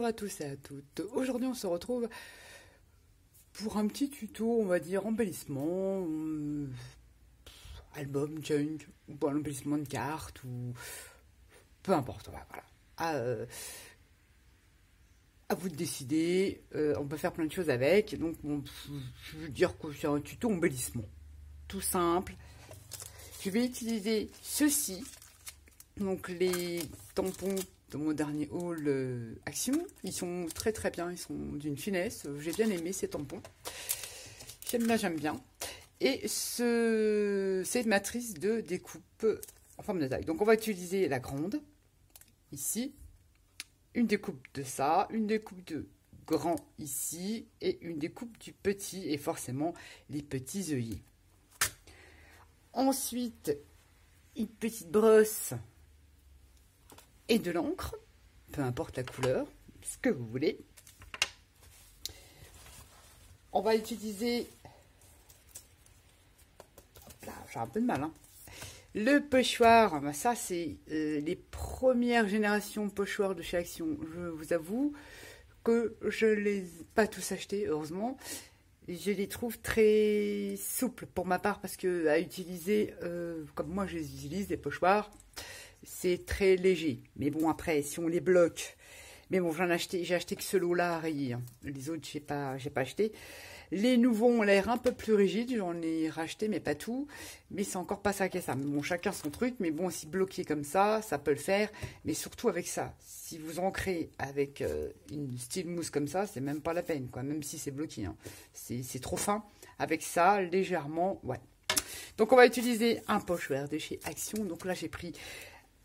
à tous et à toutes. Aujourd'hui, on se retrouve pour un petit tuto, on va dire, embellissement, album, junk, ou bon, embellissement de cartes, ou peu importe, voilà. À vous de décider, on peut faire plein de choses avec, donc je veux dire que c'est un tuto embellissement, tout simple. Je vais utiliser ceci, donc les tampons de mon dernier haul Action, ils sont très très bien, ils sont d'une finesse, j'ai bien aimé ces tampons, j'aime bien. Et cette matrice de découpe en forme de taille, donc on va utiliser la grande, ici, une découpe de ça, une découpe de grand ici, et une découpe du petit, et forcément les petits œillets. Ensuite, une petite brosse et de l'encre, peu importe la couleur, ce que vous voulez. On va utiliser, là j'ai un peu de mal, hein. Le pochoir, ça c'est les premières générations pochoirs de chez Action. Je vous avoue que je ne les ai pas tous achetés, heureusement. Je les trouve très souples pour ma part parce que à utiliser, comme moi je les utilise, les pochoirs, c'est très léger. Mais bon, après, si on les bloque, mais bon, j'ai acheté que ce lot-là à rayer, hein. Les autres, j'ai pas acheté. Les nouveaux ont l'air un peu plus rigides, j'en ai racheté, mais pas tout. Mais c'est encore pas ça qu'est ça. Bon, chacun son truc, mais bon, si bloqué comme ça peut le faire. Mais surtout avec ça, si vous ancrez avec une style mousse comme ça, c'est même pas la peine, quoi. Même si c'est bloqué, hein. C'est trop fin. Avec ça, légèrement, ouais. Donc, on va utiliser un pochoir de chez Action. Donc là, j'ai pris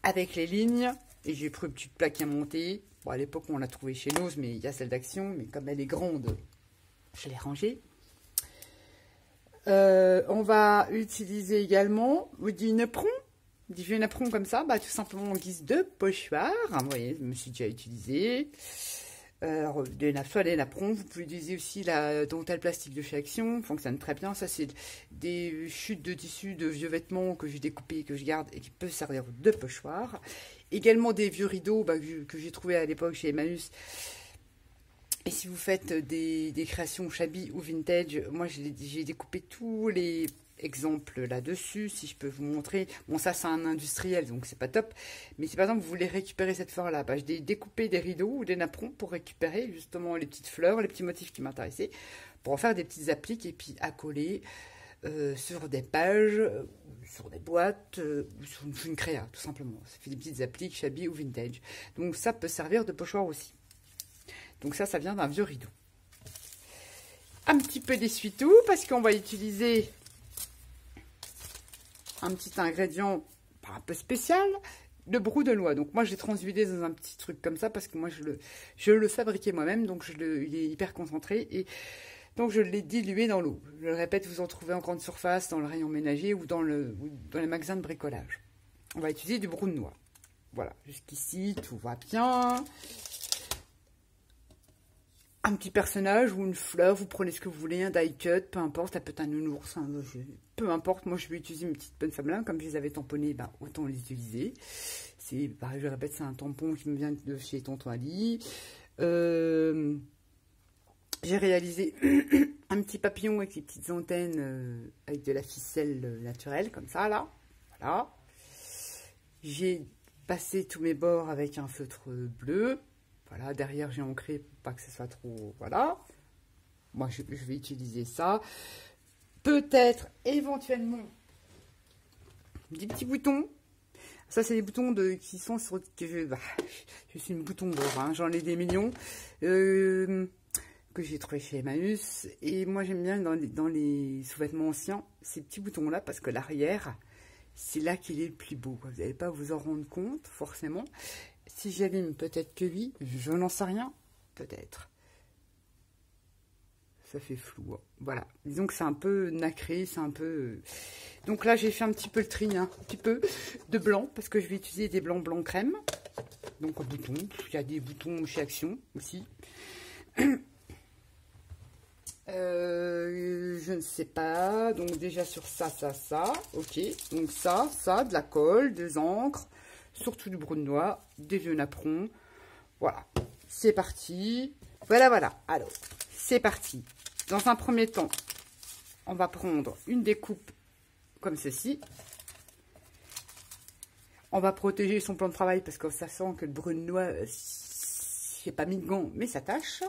avec les lignes et j'ai pris une petite plaque à monter. Bon, à l'époque, on l'a trouvée chez Nose, mais il y a celle d'Action. Mais comme elle est grande, je l'ai rangée. On va utiliser également du napperon, du vieux napperon comme ça, tout simplement en guise de pochoir. Vous voyez, je me suis déjà utilisé. Soit des napperons, vous pouvez utiliser aussi la dentelle plastique de chez Action, fonctionne très bien. Ça, c'est des chutes de tissu de vieux vêtements que j'ai découpés, que je garde et qui peuvent servir de pochoir. Également des vieux rideaux que j'ai trouvé à l'époque chez Emmaüs. Et si vous faites des créations shabby ou vintage, moi j'ai découpé tous les exemples là-dessus, si je peux vous montrer. Bon, ça c'est un industriel, donc c'est pas top. Mais si par exemple vous voulez récupérer cette fleur-là, j'ai découpé des rideaux ou des napperons pour récupérer justement les petites fleurs, les petits motifs qui m'intéressaient, pour en faire des petites appliques et puis à coller sur des pages, sur des boîtes, sur une créa, tout simplement. Ça fait des petites appliques shabby ou vintage. Donc ça peut servir de pochoir aussi. Donc ça vient d'un vieux rideau. Un petit peu d'essuie-tout, parce qu'on va utiliser un petit ingrédient un peu spécial, le brou de noix. Donc moi, je l'ai transudé dans un petit truc comme ça, parce que moi, je le fabriquais moi-même, donc il est hyper concentré, et donc je l'ai dilué dans l'eau. Je le répète, vous en trouvez en grande surface, dans le rayon ménager, ou dans les magasins de bricolage. On va utiliser du brou de noix. Voilà, jusqu'ici, tout va bien. Un petit personnage ou une fleur, vous prenez ce que vous voulez, un die cut, peu importe, ça peut être un nounours, peu importe. Moi je vais utiliser une petite bonne femme, comme je les avais tamponnés, autant les utiliser. C'est pareil, je répète, c'est un tampon qui me vient de chez Tonton Ali. J'ai réalisé un petit papillon avec des petites antennes avec de la ficelle naturelle, comme ça là. Voilà. J'ai passé tous mes bords avec un feutre bleu. Voilà, derrière j'ai ancré pour pas que ce soit trop... Voilà. Moi, je vais utiliser ça. Peut-être, éventuellement, des petits boutons. Ça, c'est des boutons qui sont sur... je suis une bouton d'or, hein, j'en ai des millions. Que j'ai trouvé chez Emmaüs. Et moi, j'aime bien dans les sous-vêtements anciens, ces petits boutons-là, parce que l'arrière, c'est là qu'il est le plus beau. Vous n'allez pas vous en rendre compte, forcément. Si j'allume, peut-être que oui, je n'en sais rien, peut-être. Ça fait flou, hein. Voilà. Disons que c'est un peu nacré, c'est un peu... Donc là, j'ai fait un petit peu le tri, hein, un petit peu de blanc, parce que je vais utiliser des blancs crème. Donc un bouton, il y a des boutons chez Action aussi. Je ne sais pas, donc déjà sur ça, ok. Donc ça, de la colle, des encres, surtout du brou de noix, des vieux napperons, voilà. c'est parti. Voilà, voilà. Alors, c'est parti. Dans un premier temps, on va prendre une découpe comme ceci. On va protéger son plan de travail parce que ça sent que le brun de noix, c'est pas mis de gants, mais ça tâche.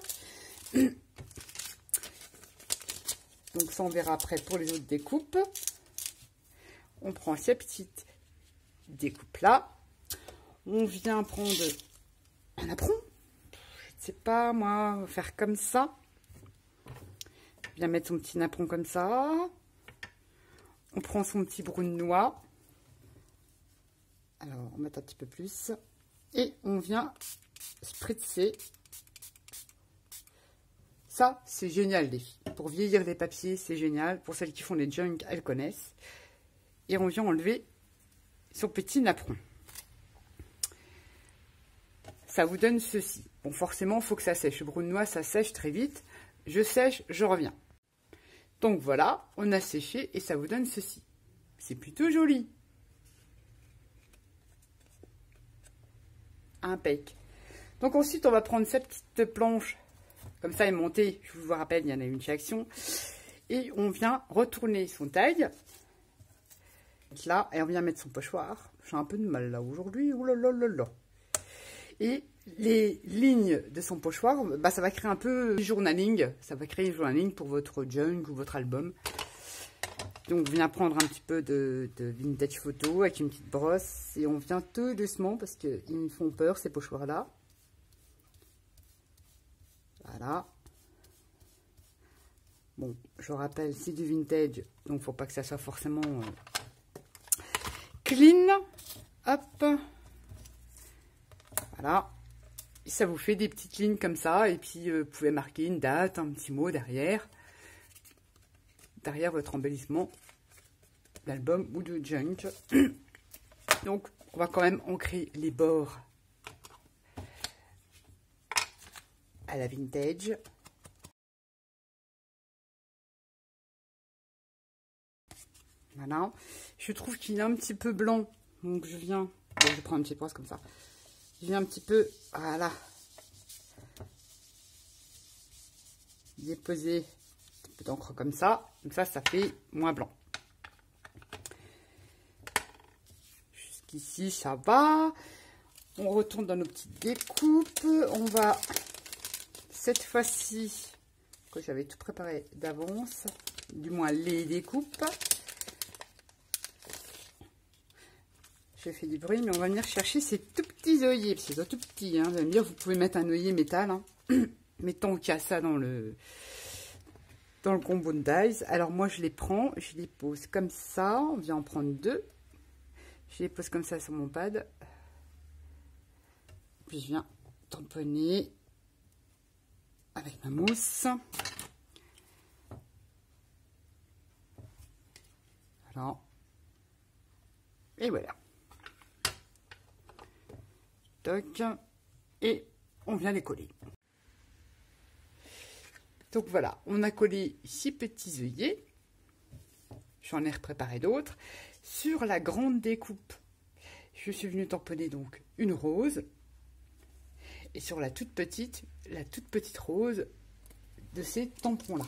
Donc ça, on verra après pour les autres découpes. On prend ces petites découpes-là. On vient prendre un apron. Je ne sais pas, moi, on va faire comme ça. On vient mettre son petit napperon comme ça. On prend son petit brun de noix. Alors, on met un petit peu plus. Et on vient spritzer. Ça, c'est génial, les filles. Pour vieillir les papiers, c'est génial. Pour celles qui font des junk, elles connaissent. Et on vient enlever son petit napperon. Ça vous donne ceci. Bon, forcément, il faut que ça sèche. Le brun de noix, ça sèche très vite. Je sèche, je reviens. Donc voilà, on a séché et ça vous donne ceci. C'est plutôt joli. Impec. Donc ensuite, on va prendre cette petite planche. Comme ça, aimanté, je vous rappelle, il y en a une chez Action. Et on vient retourner son taille. Là, et on vient mettre son pochoir. J'ai un peu de mal là aujourd'hui. Ouh là là là là. Et les lignes de son pochoir, bah, ça va créer un peu journaling. Ça va créer un journaling pour votre junk ou votre album. Donc, on vient prendre un petit peu de vintage photo avec une petite brosse. Et on vient tout doucement parce qu'ils me font peur, ces pochoirs-là. Voilà. Bon, je rappelle, c'est du vintage. Donc, il ne faut pas que ça soit forcément clean. Hop. Voilà. Et ça vous fait des petites lignes comme ça. Et puis, vous pouvez marquer une date, un petit mot derrière. Derrière votre embellissement d'album ou de junk. Donc, on va quand même ancrer les bords à la vintage. Voilà. Je trouve qu'il est un petit peu blanc. Donc, je viens... Bon, je prends une petite brosse comme ça. Je viens un petit peu... Voilà. Déposer un petit peu d'encre comme ça. Comme ça fait moins blanc. Jusqu'ici, ça va. On retourne dans nos petites découpes. On va, cette fois-ci, que j'avais tout préparé d'avance, du moins les découpes. J'ai fait du bruit, mais on va venir chercher ces tout petits œillets. Parce qu'ils sont tout petits. Hein. Vous allez me dire, vous pouvez mettre un œillet métal. Hein. Mais tant qu'il y a ça dans le combo de dies. Alors moi, je les prends, je les pose comme ça. On vient en prendre deux. Je les pose comme ça sur mon pad. Puis je viens tamponner avec ma mousse. Voilà. Et voilà. Toc. Et on vient les coller. Donc voilà, on a collé 6 petits œillets. J'en ai préparé d'autres. Sur la grande découpe, je suis venue tamponner donc une rose. Et sur la toute petite rose de ces tampons-là.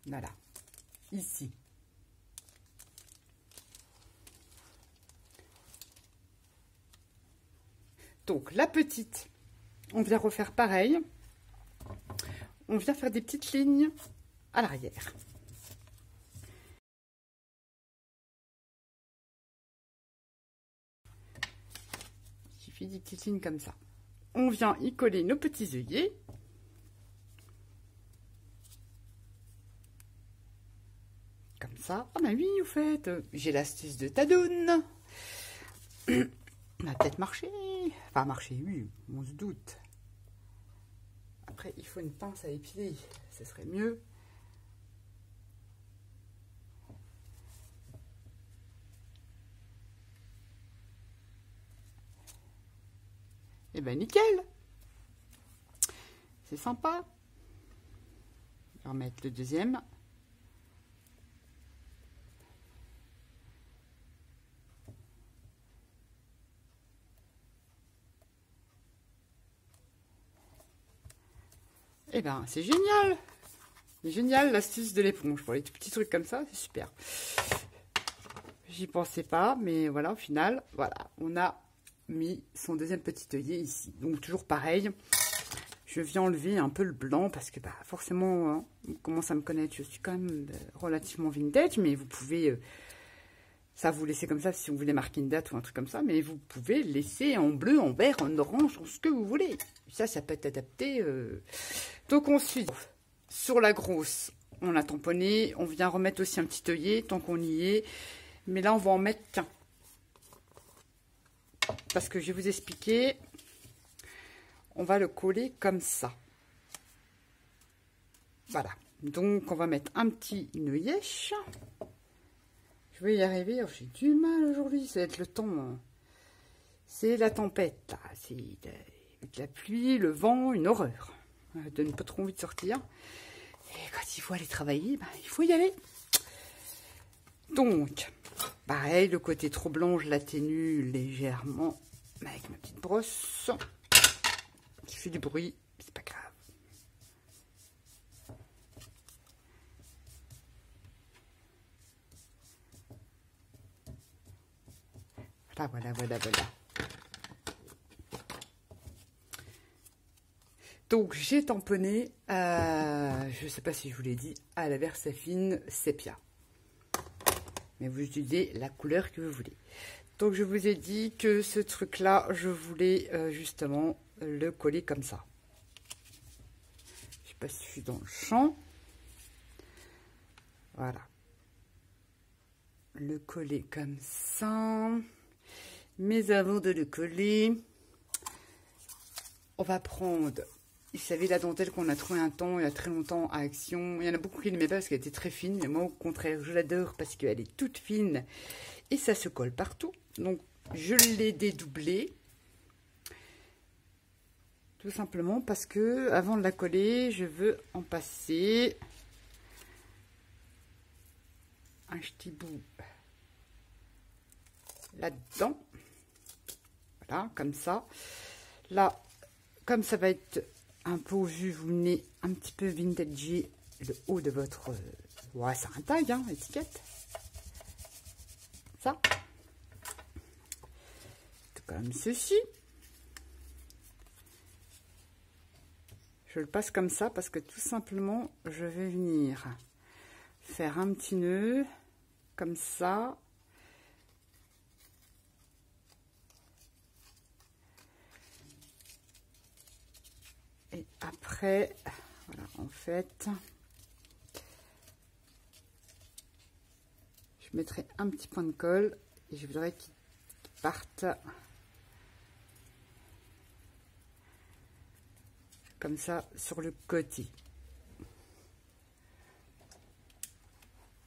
Voilà. Ici. Donc la petite, on vient refaire pareil. On vient faire des petites lignes à l'arrière. Il suffit des petites lignes comme ça. On vient y coller nos petits œillets. Comme ça. Ah bah oui, au fait, j'ai l'astuce de Tadoun. On a peut-être marché. Enfin, marché, oui, on se doute. Après, il faut une pince à épiler. Ce serait mieux. Et ben nickel. C'est sympa. Je vais remettre le deuxième. Eh ben, c'est génial. C'est génial l'astuce de l'éponge. Pour les tout petits trucs comme ça, c'est super. J'y pensais pas, mais voilà, au final, voilà, on a mis son deuxième petit œillet ici. Donc, toujours pareil. Je viens enlever un peu le blanc parce que, bah, forcément, hein, on commence à me connaître. Je suis quand même relativement vintage, mais vous pouvez... ça, vous laissez comme ça si vous voulez marquer une date ou un truc comme ça. Mais vous pouvez laisser en bleu, en vert, en orange, en ce que vous voulez. Ça peut être adapté. Donc, ensuite, sur la grosse, on l'a tamponné. On vient remettre aussi un petit œillet tant qu'on y est. Mais là, on va en mettre qu'un. Parce que je vais vous expliquer. On va le coller comme ça. Voilà. Donc, on va mettre un petit œillet. Je vais y arriver. Oh, j'ai du mal aujourd'hui. Ça va être le temps. Hein. C'est la tempête. Là. C'est avec la pluie, le vent, une horreur. Ça donne pas trop envie de sortir. Et quand il faut aller travailler, ben, il faut y aller. Donc, pareil, le côté trop blanc, je l'atténue légèrement avec ma petite brosse. Je fais du bruit, c'est pas grave. Voilà. Donc, j'ai tamponné, je ne sais pas si je vous l'ai dit, à la Versafine Sepia. Mais vous utilisez la couleur que vous voulez. Donc, je vous ai dit que ce truc-là, je voulais justement le coller comme ça. Je sais pas si je suis dans le champ. Voilà. Le coller comme ça. Mais avant de le coller, on va prendre, vous savez, la dentelle qu'on a trouvé un temps, il y a très longtemps à Action. Il y en a beaucoup qui n'aimaient pas parce qu'elle était très fine. Mais moi, au contraire, je l'adore parce qu'elle est toute fine. Et ça se colle partout. Donc, je l'ai dédoublée. Tout simplement parce que, avant de la coller, je veux en passer un petit bout là-dedans. Voilà, comme ça. Là, comme ça va être un peu au jus, vous venez un petit peu vintager le haut de votre... ouais, c'est un tag, hein, étiquette. Ça. Comme ceci. Je le passe comme ça parce que tout simplement, je vais venir faire un petit nœud comme ça. Et après, voilà, en fait, je mettrai un petit point de colle et je voudrais qu'il parte comme ça sur le côté.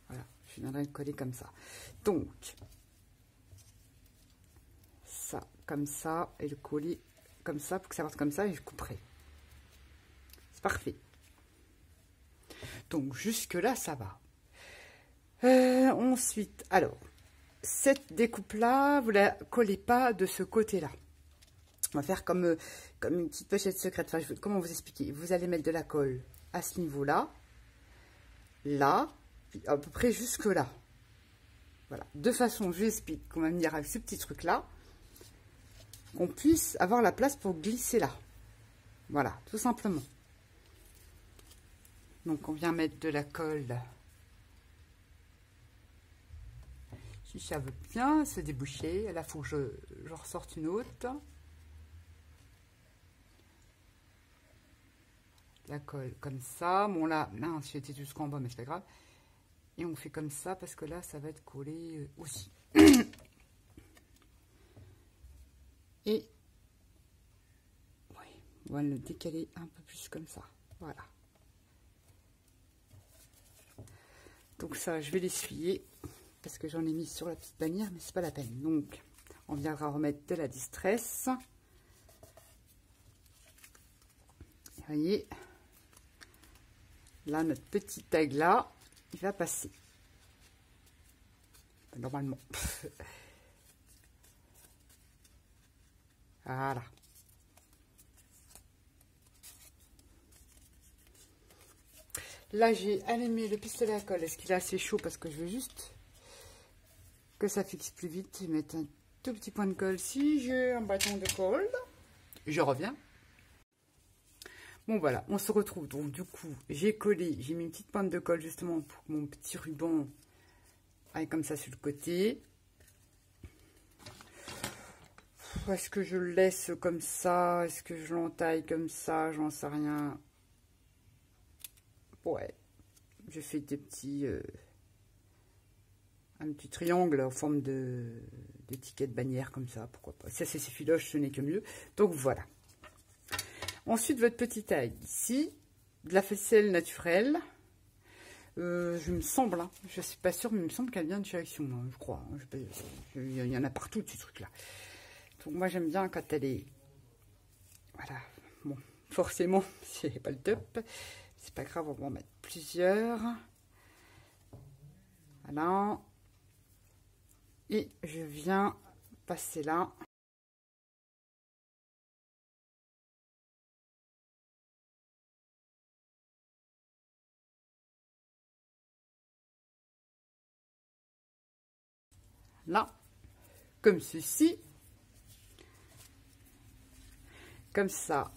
Voilà, je viendrai le coller comme ça. Donc, ça, comme ça, et le coller comme ça, pour que ça parte comme ça, et je couperai. C'est parfait. Donc, jusque-là, ça va. Ensuite, alors, cette découpe-là, vous la collez pas de ce côté-là. On va faire comme une petite pochette secrète. Enfin, comment vous expliquer? Vous allez mettre de la colle à ce niveau-là, là, puis à peu près jusque-là. Voilà. De façon, je vous explique qu'on va venir avec ce petit truc-là, qu'on puisse avoir la place pour glisser là. Voilà, tout simplement. Donc, on vient mettre de la colle. Si ça veut bien se déboucher, là, il faut que je ressorte une autre. La colle comme ça. Bon, là, mince, j'ai été jusqu'en bas, mais c'est pas grave. Et on fait comme ça parce que là, ça va être collé aussi. Et ouais, on va le décaler un peu plus comme ça. Voilà. Donc ça, je vais l'essuyer parce que j'en ai mis sur la petite bannière, mais c'est pas la peine. Donc, on viendra remettre de la distress. Vous voyez, là, notre petit tag là, il va passer. Normalement. Voilà. Là, j'ai allumé le pistolet à colle. Est-ce qu'il est assez chaud? Parce que je veux juste que ça fixe plus vite. Je vais mettre un tout petit point de colle. Si j'ai un bâton de colle, je reviens. Bon, voilà, on se retrouve. Donc, du coup, j'ai collé, j'ai mis une petite pointe de colle justement pour que mon petit ruban aille comme ça sur le côté. Est-ce que je le laisse comme ça? Est-ce que je l'entaille comme ça? J'en sais rien. Ouais, je fais des petits... un petit triangle en forme de ticket de bannière comme ça, pourquoi pas. Ça, c'est filoche, ce n'est que mieux. Donc, voilà. Ensuite, votre petite taille ici, de la ficelle naturelle. Je me semble, hein, je suis pas sûre, mais il me semble qu'elle vient de chez Action, hein, je crois. Hein, il y en a partout, ces trucs-là. Donc, moi, j'aime bien quand elle est... Voilà. Bon, forcément, c'est pas le top. C'est pas grave, on va en mettre plusieurs. Voilà. Et je viens passer là. Là, comme ceci, comme ça,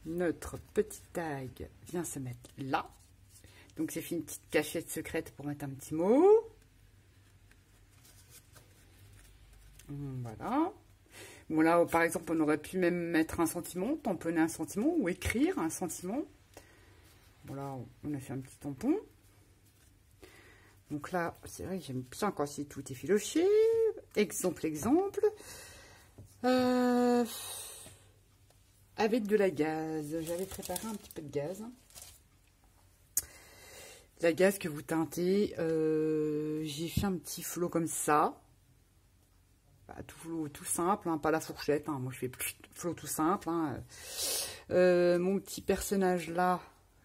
notre petite tag vient se mettre là. Donc j'ai fait une petite cachette secrète pour mettre un petit mot. Voilà. Bon là, par exemple, on aurait pu même mettre un sentiment, tamponner un sentiment ou écrire un sentiment. Voilà, on a fait un petit tampon. Donc là, c'est vrai que j'aime bien quand c'est tout effiloché. Exemple. Avec de la gaze. J'avais préparé un petit peu de gaze. La gaze que vous teintez. J'ai fait un petit flot comme ça. Bah, tout simple, hein, pas la fourchette. Hein. Moi, je fais flot tout simple. Hein. Mon petit personnage là,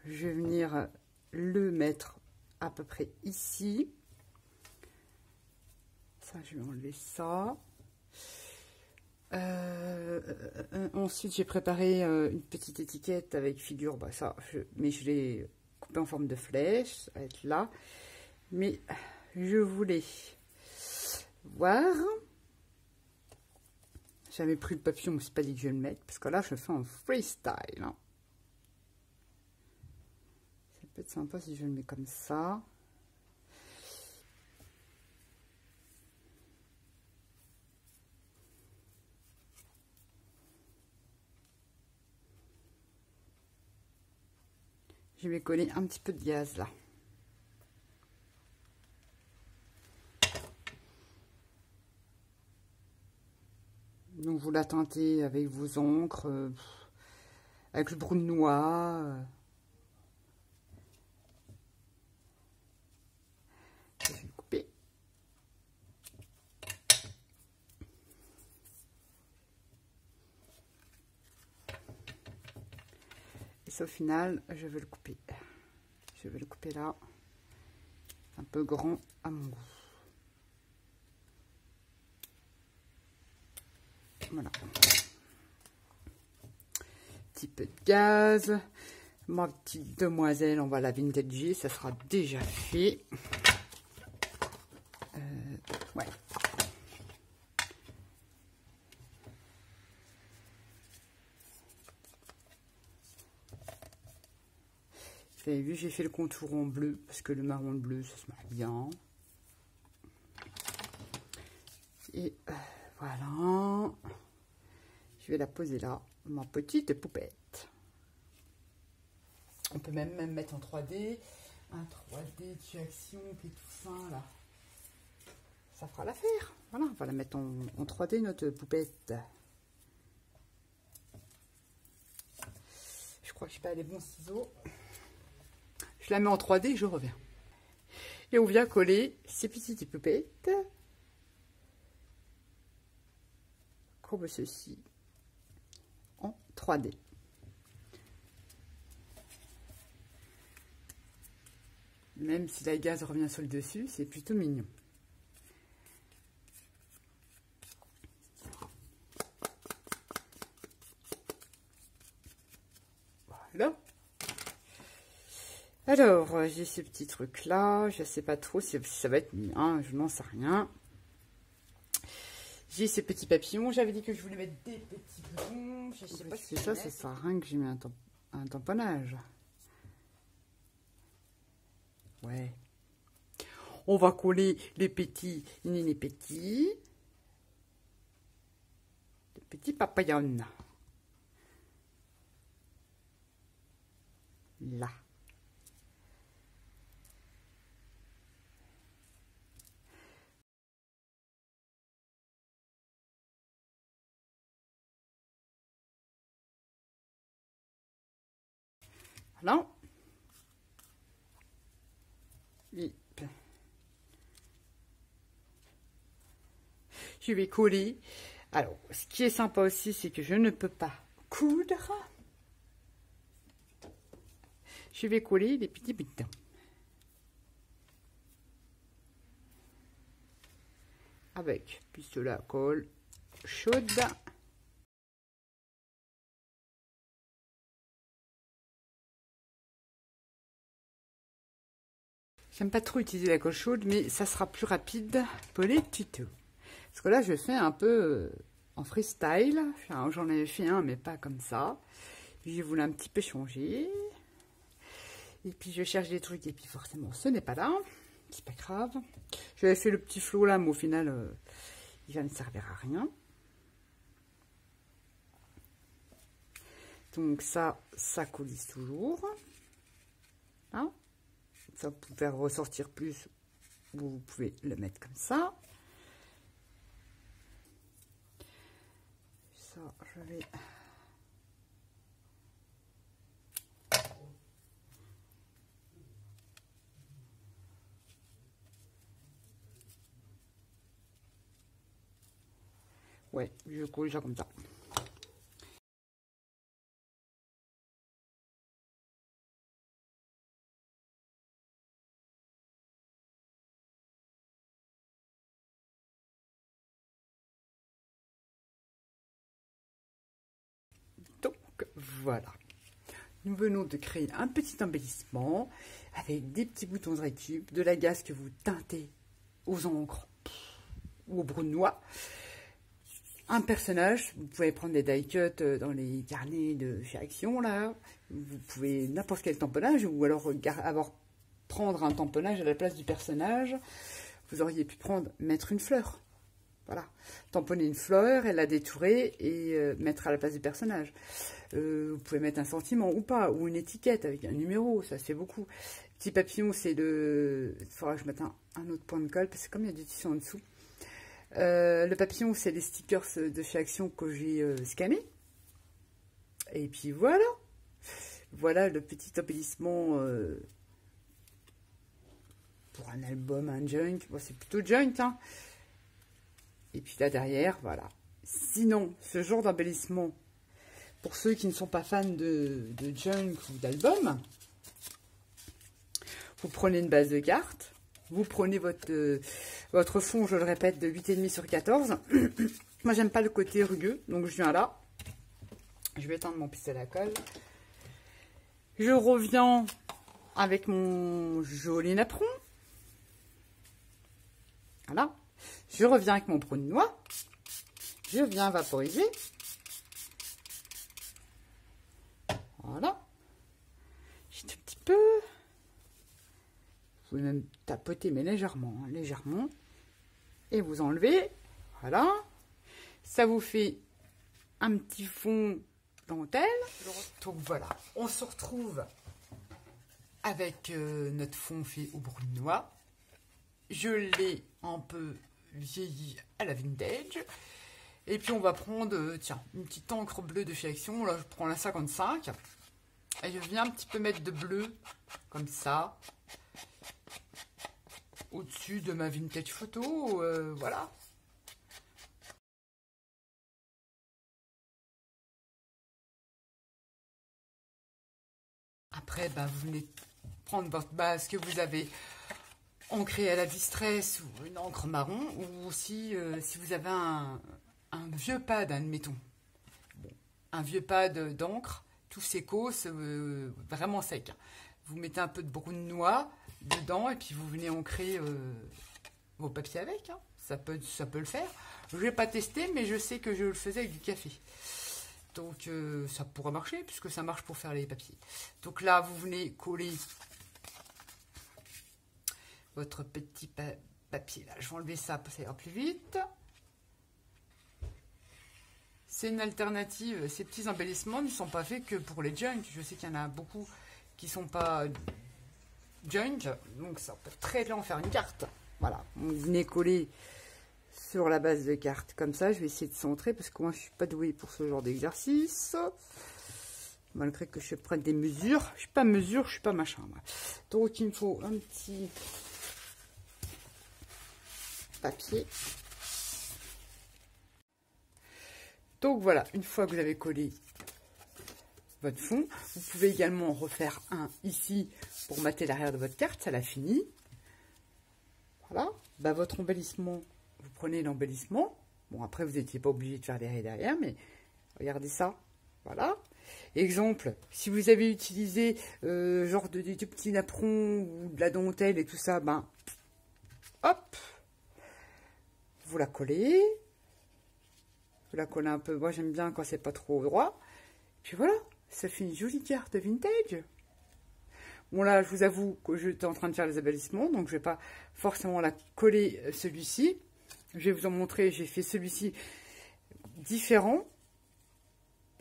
je vais venir le mettre à peu près ici. Ça, je vais enlever ça. Ensuite, j'ai préparé une petite étiquette avec figure. Bah, ça, mais je l'ai coupé en forme de flèche. Ça va être là. Mais je voulais voir. J'avais pris le papillon, mais c'est pas dit que je vais le mettre. Parce que là, je fais en freestyle. Hein. Ça peut être sympa si je le mets comme ça. Je vais coller un petit peu de gaz là. Donc vous la teintez avec vos encres, avec le brun de noix. Je vais couper. Et ça, au final, je vais le couper. Je vais le couper là. Un peu grand à mon goût. Voilà. Petit peu de gaz. Ma petite demoiselle, on va la vintager. Ça sera déjà fait. Ouais. Vous avez vu, j'ai fait le contour en bleu parce que le marron bleu, ça se marie bien. Et voilà. Je vais la poser là, ma petite poupette. On peut même mettre en 3D. Un 3D de action qui est tout fin là. Ça fera l'affaire. Voilà, on va la mettre en 3D notre poupette. Je crois que je n'ai pas les bons ciseaux. Je la mets en 3D et je reviens. Et on vient coller ces petites poupettes. Comme ceci. En 3D. Même si la gaze revient sur le dessus, c'est plutôt mignon. Alors, j'ai ce petit truc-là. Je sais pas trop si ça va être mis, hein, je n'en sais rien. J'ai ces petits papillons. J'avais dit que je voulais mettre des petits boutons. Je sais pas si ça sert à rien que j'ai mis un tamponnage. Ouais. On va coller les petits nénés petits. Les petits papillons. Là. Voilà. Je vais coller. Alors, ce qui est sympa aussi, c'est que je ne peux pas coudre. Je vais coller les petits boutons. Avec pistolet à colle chaude. J'aime pas trop utiliser la colle chaude, mais ça sera plus rapide pour les tutos. Parce que là, je fais un peu en freestyle. Enfin, j'en avais fait un, mais pas comme ça. Puis je voulais un petit peu changer. Et puis je cherche des trucs, et puis forcément, ce n'est pas là. C'est pas grave. J'avais fait le petit flot là, mais au final, il va me servir à rien. Donc ça coulisse toujours. Là. Ça pour faire ressortir plus, vous pouvez le mettre comme ça. Ça, je vais... Ouais, je colle ça comme ça. Donc, voilà. Nous venons de créer un petit embellissement avec des petits boutons de récup, de la gaze que vous teintez aux encres ou au brun de noix. Un personnage, vous pouvez prendre des die cuts dans les carnets de chez Action, là. Vous pouvez n'importe quel tamponnage, ou alors prendre un tamponnage à la place du personnage. Vous auriez pu mettre une fleur. Voilà. Tamponner une fleur et la détourer et mettre à la place du personnage. Vous pouvez mettre un sentiment ou pas, ou une étiquette avec un numéro, ça c'est beaucoup. Petit papillon, c'est le... Il faudra que je mette un autre point de colle, parce que comme il y a du tissu en dessous. Le papillon, c'est les stickers de chez Action que j'ai scanné. Et puis voilà. Voilà le petit embellissement pour un album, un junk. Bon, c'est plutôt junk, hein. Et puis là derrière, voilà. Sinon, ce genre d'embellissement, pour ceux qui ne sont pas fans de junk ou d'album, vous prenez une base de cartes. Vous prenez votre fond, je le répète, de 8,5 sur 14. Moi, j'aime pas le côté rugueux, donc je viens là. Je vais éteindre mon pistolet à colle. Je reviens avec mon joli napperon. Voilà. Je reviens avec mon brun de noix. Je viens vaporiser. Voilà. Juste un petit peu. Vous pouvez même tapoter, mais légèrement, hein, légèrement. Et vous enlevez. Voilà. Ça vous fait un petit fond dentelle. Donc voilà, on se retrouve avec notre fond fait au brun de noix. Je l'ai un peu vieilli à la vintage. Et puis on va prendre, tiens, une petite encre bleue de chez Action. Là, je prends la 55. Et je viens un petit peu mettre de bleu, comme ça. Au-dessus de ma vintage photo, voilà. Après, ben, vous venez prendre votre base que vous avez ancrée à la Distress ou une encre marron, ou aussi si vous avez un vieux pad, admettons. Bon, un vieux pad d'encre, tout séco, vraiment sec. vous mettez un peu de brune noix dedans et puis vous venez ancrer vos papiers avec. Hein. Ça peut le faire. Je ne vais pas tester, mais je sais que je le faisais avec du café. Donc ça pourrait marcher puisque ça marche pour faire les papiers. Donc là, vous venez coller votre petit papier. Là, je vais enlever ça, ça ira plus vite. C'est une alternative. Ces petits embellissements ne sont pas faits que pour les junk. Je sais qu'il y en a beaucoup qui ne sont pas junk. Donc ça peut très bien en faire une carte. Voilà, vous venez coller sur la base de carte comme ça. Je vais essayer de centrer parce que moi je suis pas douée pour ce genre d'exercice. Malgré que je prenne des mesures. Je suis pas mesure, je suis pas machin. Moi. Donc il me faut un petit papier. Donc voilà, une fois que vous avez collé votre fond, vous pouvez également en refaire un ici pour mater l'arrière de votre carte, ça l'a fini. Voilà, bah, votre embellissement, vous prenez l'embellissement. Bon, après, vous n'étiez pas obligé de faire des raies derrière, mais regardez ça. Voilà. Exemple, si vous avez utilisé genre des petits napperons ou de la dentelle et tout ça, ben, hop, vous la collez. Vous la collez un peu. Moi, j'aime bien quand c'est pas trop droit. Puis voilà, ça fait une jolie carte vintage. Bon, là, je vous avoue que j'étais en train de faire les embellissements, donc je ne vais pas forcément la coller celui-ci. Je vais vous en montrer, j'ai fait celui-ci différent,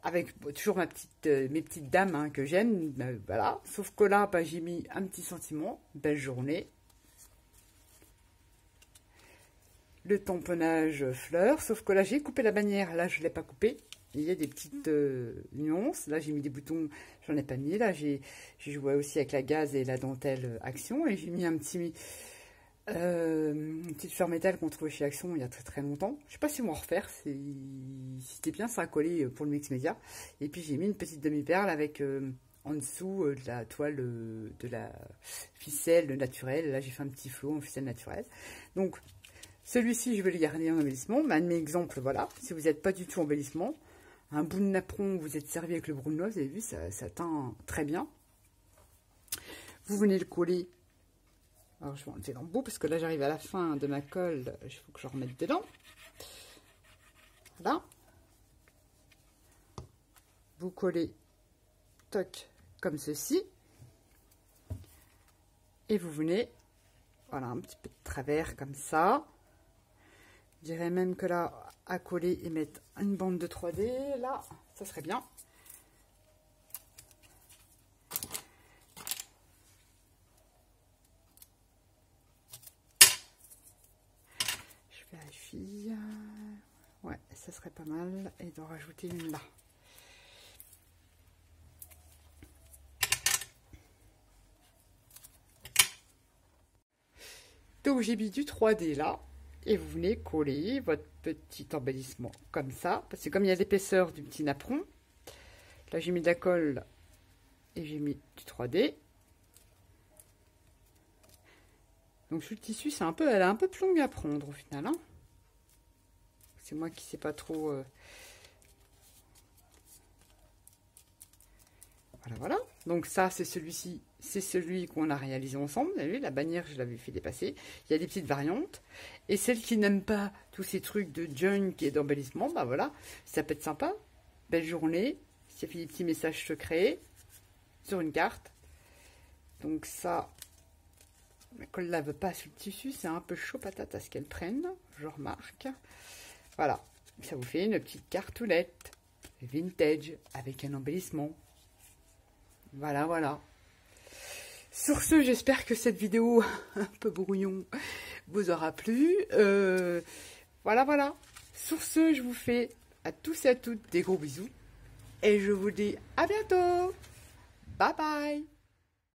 avec toujours mes petites dames hein, que j'aime, voilà. Sauf que là, bah, j'ai mis un petit sentiment, belle journée. Le tamponnage fleurs, sauf que là, j'ai coupé la bannière, là, je ne l'ai pas coupée. Il y a des petites nuances. Là, j'ai mis des boutons, j'en ai pas mis. Là, j'ai joué aussi avec la gaze et la dentelle Action. Et j'ai mis une petite fleur métal qu'on trouvait chez Action il y a très très longtemps. Je sais pas si on va en refaire. C'était bien ça à coller pour le mix média. Et puis, j'ai mis une petite demi-perle avec en dessous de la toile de la ficelle naturelle. Là, j'ai fait un petit flot en ficelle naturelle. Donc, celui-ci, je vais le garder en embellissement. Mais un de mes exemples, voilà. Si vous n'êtes pas du tout embellissement, un bout de napperon, vous êtes servi avec le brun de noix, vous avez vu, ça teint très bien. Vous venez le coller. Alors, je vais enlever l'embout parce que là, j'arrive à la fin de ma colle. Il faut que je remette dedans. Voilà. Vous collez, toc, comme ceci. Et vous venez, voilà, un petit peu de travers comme ça. Je dirais même que là, à coller et mettre une bande de 3D, là, ça serait bien. Je vérifie. Ouais, ça serait pas mal. Et d'en rajouter une là. Donc j'ai mis du 3D là. Et vous venez coller votre petit embellissement comme ça. Parce que comme il y a l'épaisseur du petit napperon, là j'ai mis de la colle et j'ai mis du 3D. Donc sur le tissu, elle est un peu plus longue à prendre au final. Hein. C'est moi qui ne sais pas trop. Voilà. Donc ça, c'est celui-ci. C'est celui qu'on a réalisé ensemble. Vous avez vu, la bannière, je l'avais fait dépasser. Il y a des petites variantes. Et celles qui n'aiment pas tous ces trucs de junk et d'embellissement, bah voilà, ça peut être sympa. Belle journée. Ça fait des petits messages secrets sur une carte. Donc ça, la colle ne lave pas sur le tissu. C'est un peu chaud patate à ce qu'elle prenne. Je remarque. Voilà. Ça vous fait une petite cartoulette vintage avec un embellissement. Voilà. Sur ce, j'espère que cette vidéo un peu brouillon vous aura plu. Voilà. Sur ce, je vous fais à tous et à toutes des gros bisous. Et je vous dis à bientôt. Bye bye.